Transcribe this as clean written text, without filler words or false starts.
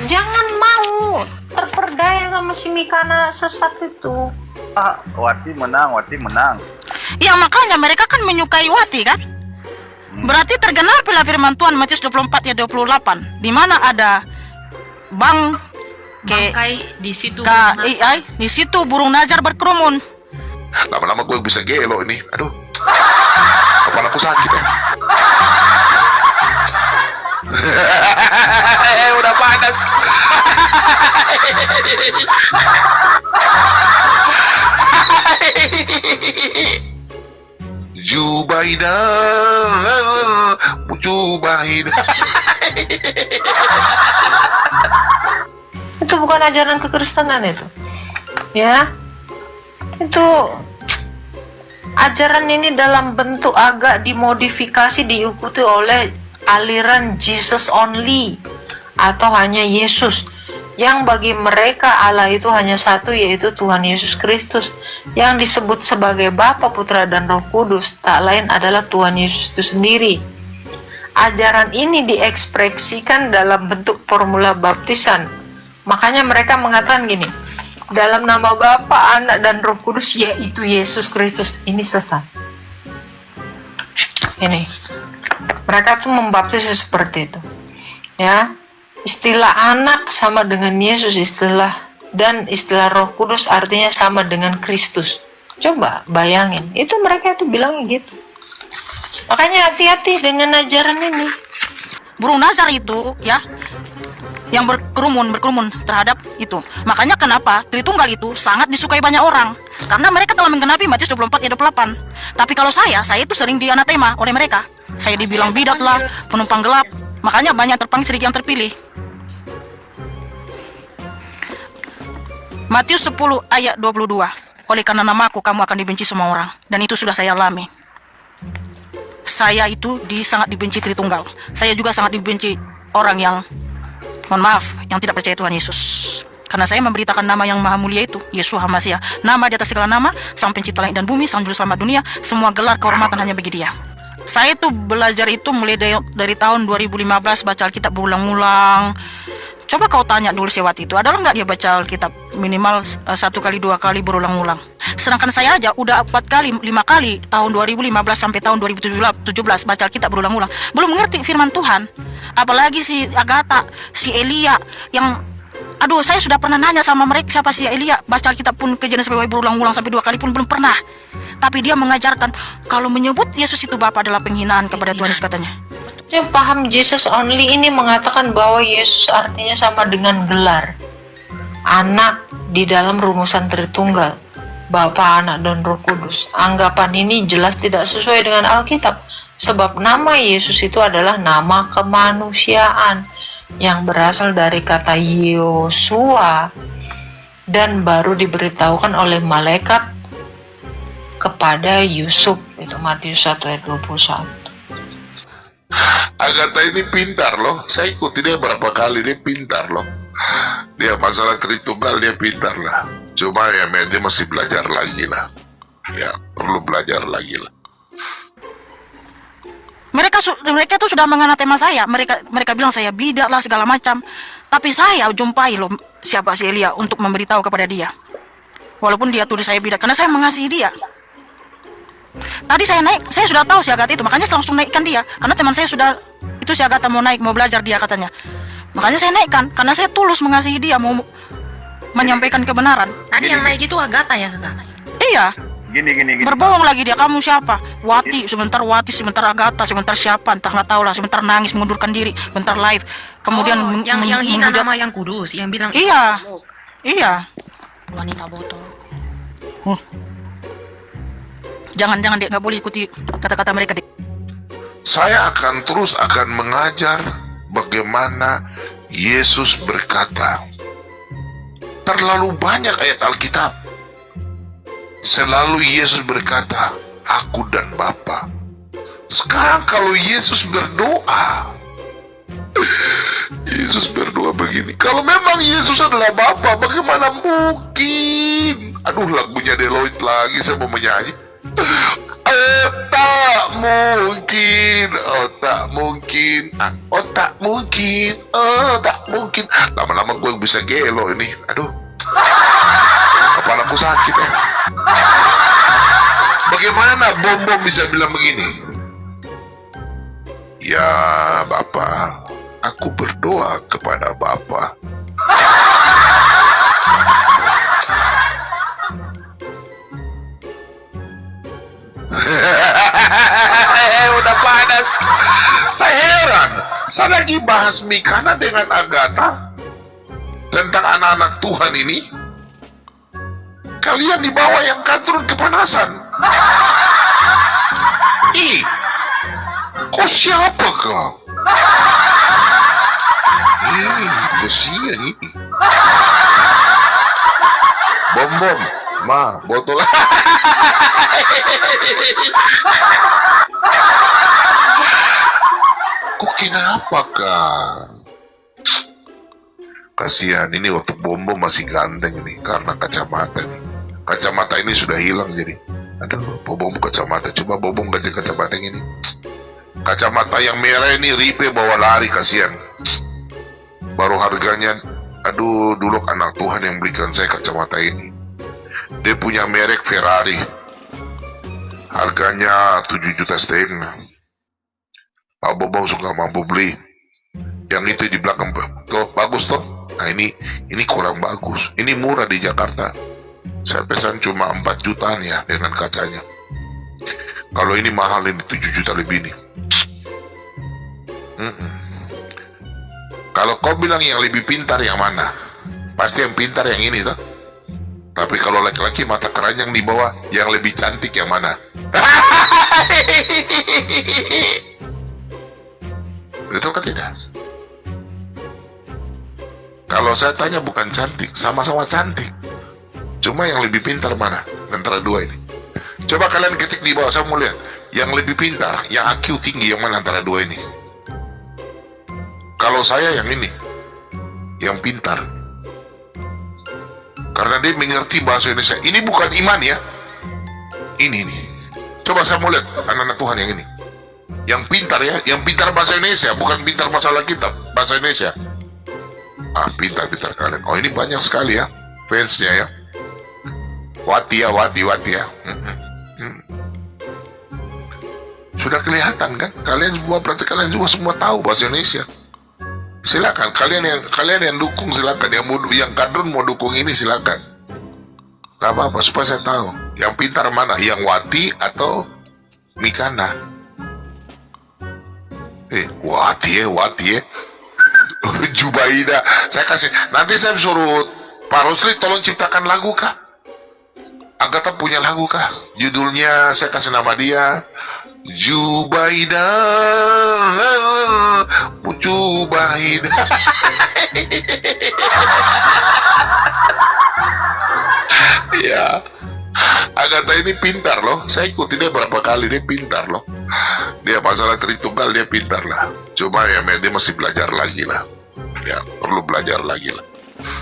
Jangan mau terperdaya sama si Mikana sesat itu. Wati menang. Ya makanya mereka kan menyukai Wati kan. Berarti tergenapilah firman Tuhan Matius 24 ayat 28, di mana ada Bangkai di situ. di situ burung nazar berkerumun. Lama-lama gue bisa gelo ini. Aduh, kepalaku sakit ya. Udah panas. Jubaidah. Itu bukan ajaran kekristenan itu. Ya. Itu ajaran ini dalam bentuk agak dimodifikasi, diikuti oleh aliran Jesus only atau hanya Yesus, yang bagi mereka Allah itu hanya satu, yaitu Tuhan Yesus Kristus, yang disebut sebagai Bapa, Putra, dan Roh Kudus tak lain adalah Tuhan Yesus itu sendiri. Ajaran ini diekspresikan dalam bentuk formula baptisan. Makanya mereka mengatakan gini, dalam nama Bapa, Anak, dan Roh Kudus, yaitu Yesus Kristus. Ini sesat. Ini mereka tuh membaptis seperti itu, ya. Istilah anak sama dengan Yesus, istilah Roh Kudus artinya sama dengan Kristus. Coba bayangin, itu mereka itu bilangnya gitu. Makanya hati-hati dengan ajaran ini. Burung nazar itu ya, yang berkerumun terhadap itu. Makanya kenapa Tritunggal itu sangat disukai banyak orang, karena mereka telah menggenapi Matius 24 ayat 28. Tapi kalau saya itu sering dianatema oleh mereka. Saya dibilang bidat lah, penumpang gelap. Makanya banyak terpanggil, sedikit yang terpilih. Matius 10 ayat 22. Oleh karena namaku kamu akan dibenci semua orang, dan itu sudah saya alami. Saya itu sangat dibenci Tritunggal. Saya juga sangat dibenci orang yang, mohon maaf, yang tidak percaya Tuhan Yesus. Karena saya memberitakan nama yang maha mulia itu, Yeshua HaMasiah. Nama di atas segala nama, Sang Pencipta langit dan bumi, Sang Juru Selamat dunia. Semua gelar kehormatan hanya bagi Dia. Saya itu belajar itu mulai dari tahun 2015, baca Alkitab berulang-ulang. Coba kau tanya dulu si Wati itu, adalah nggak dia baca Alkitab minimal 1 kali 2 kali berulang-ulang. Sedangkan saya aja udah 4 kali 5 kali tahun 2015 sampai tahun 2017 baca Alkitab berulang-ulang. Belum mengerti firman Tuhan. Apalagi si Agatha, si Elia yang, aduh, saya sudah pernah nanya sama mereka siapa si Elia, baca Alkitab pun kejadian sampai berulang-ulang sampai 2 kali pun belum pernah. Tapi dia mengajarkan kalau menyebut Yesus itu Bapa adalah penghinaan kepada Tuhan Yesus, katanya. Yang paham Jesus only ini mengatakan bahwa Yesus artinya sama dengan gelar anak di dalam rumusan Tritunggal, Bapa, Anak, dan Roh Kudus. Anggapan ini jelas tidak sesuai dengan Alkitab, sebab nama Yesus itu adalah nama kemanusiaan yang berasal dari kata Yosua dan baru diberitahukan oleh malaikat kepada Yusuf. Itu Matius 1 ayat 21. Agatha ini pintar loh. Saya ikuti dia berapa kali, dia pintar loh. Dia masalah Tritunggal dia pintar lah. Cuma ya dia masih belajar lagi lah. Ya perlu belajar lagi lah. Mereka tuh sudah menganatema saya. Mereka bilang saya bidat lah segala macam. Tapi saya jumpai loh siapa si Elia untuk memberitahu kepada dia. Walaupun dia tulis saya bidat, karena saya mengasihi dia. Tadi saya sudah tahu si Agatha itu, makanya saya langsung naikkan dia. Karena teman saya sudah, itu si Agatha mau naik, mau belajar dia katanya. Makanya saya naikkan, karena saya tulus mengasihi dia, mau menyampaikan kebenaran. Tadi yang naik itu Agatha ya, Kak? Iya. Gini. Berbohong lagi dia, kamu siapa? Wati, sebentar Agatha, sebentar siapa, entah nggak tahu lah, sebentar nangis, mengundurkan diri, bentar live. Kemudian yang hina nama yang kudus, yang bilang Iya. wanita botol. Jangan dia nggak boleh ikuti kata-kata mereka deh. Saya akan terus mengajar bagaimana Yesus berkata. Terlalu banyak ayat Alkitab. Selalu Yesus berkata, aku dan Bapa. Sekarang kalau Yesus berdoa, Yesus berdoa begini, kalau memang Yesus adalah Bapa, bagaimana mungkin? Aduh, lagunya Deloitte lagi, saya mau menyanyi. Tak mungkin, oh tak mungkin, oh tak mungkin, oh tak mungkin. Lama-lama gue bisa gelo ini. Aduh, kepalaku sakit ya. Bagaimana bom-bom bisa bilang begini? Ya Bapak, aku berdoa kepada Bapak. Udah panas. Saya heran. Saya lagi bahas Mikana dengan Agatha tentang anak-anak Tuhan ini. Kalian di bawah yang turun kepanasan. Ih, kau siapa kau? Kesian ini. Bom-bom, ma, botol. Kok kenapa kak? Kasihan ini waktu bom-bom masih ganteng ini karena kacamata nih. Kacamata ini sudah hilang jadi. Aduh, bom kacamata. Coba bom kacamata ini. Kacamata yang merah ini Ripe bawa lari, kasihan. Baru harganya, aduh, dulu anak Tuhan yang belikan saya kacamata ini. Dia punya merek Ferrari. Harganya 7,5 juta. Pak Bobom suka mampu beli. Yang itu di belakang tuh bagus toh. Nah ini kurang bagus. Ini murah di Jakarta. Saya pesan cuma 4 jutaan ya dengan kacanya. Kalau ini mahal, ini 7 juta lebih nih. Kalau kau bilang yang lebih pintar yang mana? Pasti yang pintar yang ini toh. Tapi kalau laki-laki mata keranjang di bawah, yang lebih cantik yang mana? Betul kan tidak? Kalau saya tanya bukan cantik, sama-sama cantik. Cuma yang lebih pintar mana? Antara dua ini. Coba kalian ketik di bawah, saya mau lihat. Yang lebih pintar, yang IQ tinggi yang mana antara dua ini? Kalau saya yang ini, yang pintar. Karena dia mengerti bahasa Indonesia. Ini bukan iman ya. Ini nih. Coba saya mau lihat anak-anak Tuhan yang ini. Yang pintar ya, yang pintar bahasa Indonesia, bukan pintar masalah kitab, bahasa Indonesia. Pintar kalian. Oh, ini banyak sekali ya fansnya ya. Wati ya. Sudah kelihatan kan? Kalian semua berarti kalian juga semua tahu bahasa Indonesia. Silakan kalian yang dukung, silakan yang kadrun mau dukung ini silakan. Gak apa-apa supaya saya tahu yang pintar mana, yang Wati atau Mikana. Wati ya. Jubaida. Saya kasih. Nanti saya suruh Pak Rusli tolong ciptakan lagu kah? Agatha punya lagu kah? Judulnya saya kasih nama dia Jubaida. Ya, Agatha ini pintar loh. Saya ikuti dia berapa kali, dia pintar loh. Dia masalah Tritunggal dia pintar lah. Cuma ya dia masih belajar lagi lah. Ya, perlu belajar lagi lah.